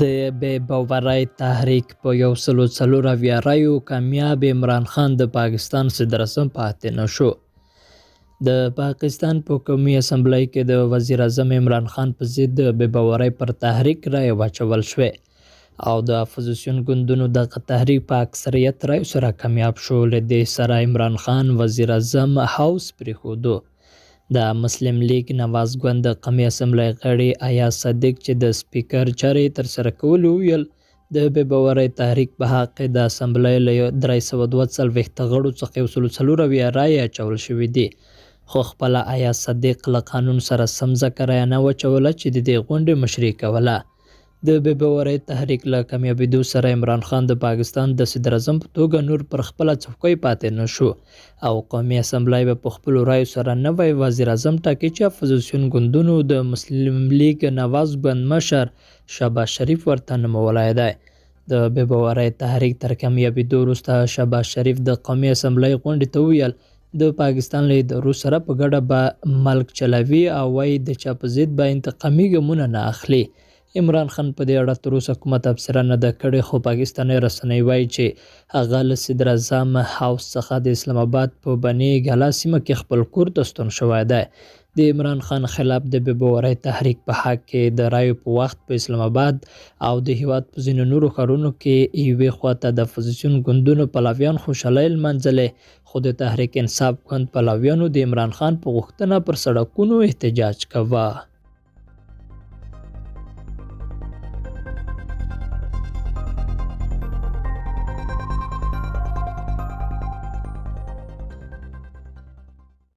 د بې باورۍ تحریک په 140 رایو کامیاب عمران خان د پاکستان صدراعظم پاتې نشو. د پاکستان په قومي اسمبلی کې د وزیر اعظم عمران خان په ضد د بې باورۍ پر تحریک رایې واچول شوې او د اپوزیسیون ګوندونو دغه تحریک په اکثریت رایو سره کامیاب شو. له دې سره عمران خان وزیر اعظم هاوس پرېښودو. د مسلم لیگ نواز ګوند د قومي اسمبلی غړي ایاز صدیق چې د سپیکر چارې ترسره کولو ویل د بې باورۍ تحریک په حق کې د اسمبلی له 342 غړو څخه 140 رایې اچول شوې دي، خو خپله ایاز صدیق له قانون سره سم ځکه رایه نه واچوله چې د دې غونډې مشري کوله. د بې باورۍ تحریک له کامیابېدو سره عمران خان د پاکستان د صدراعظم په توګه نور پر خپله څوکۍ پاتې نشو او قومي اسمبلی به په خپلو رایو سره نوی وزیر اعظم ټاکي چې اپوزیسیون ګوندونو د مسلم لیگ نواز ګوند مشر شهباز شریف ورته نومولی دی. د بې باورۍ تحریک تر کامیابېدو وروسته شهباز شریف د قومي اسمبلی غونډې ته وویل د پاکستان له ادارو سره په ګډه به ملک چلوي او وایي د چا په ضد به انتقامي ګامونه نه اخلي. عمران خان په دې اړه تر اوسه کومه تبصره نه ده کړې، خو پاکستاني رسنۍ وایي چې هغه له صدراعظم هاوس څخه د اسلام آباد په بني ګالا سیمه کې خپل کور ته ستون شوی دی. د عمران خان خلاف د بې باورۍ تحریک په حق کې د رایو په وخت په اسلام آباد او د هیواد په ځینو نورو ښارونو کې یوې خواته د اپوزیسیون ګوندونو پلویان خوشحالۍ لمانځلې، خو د تحریک انصاف ګوند پلویانو د عمران خان په غوښتنه پر سړکونو احتجاج کاوه.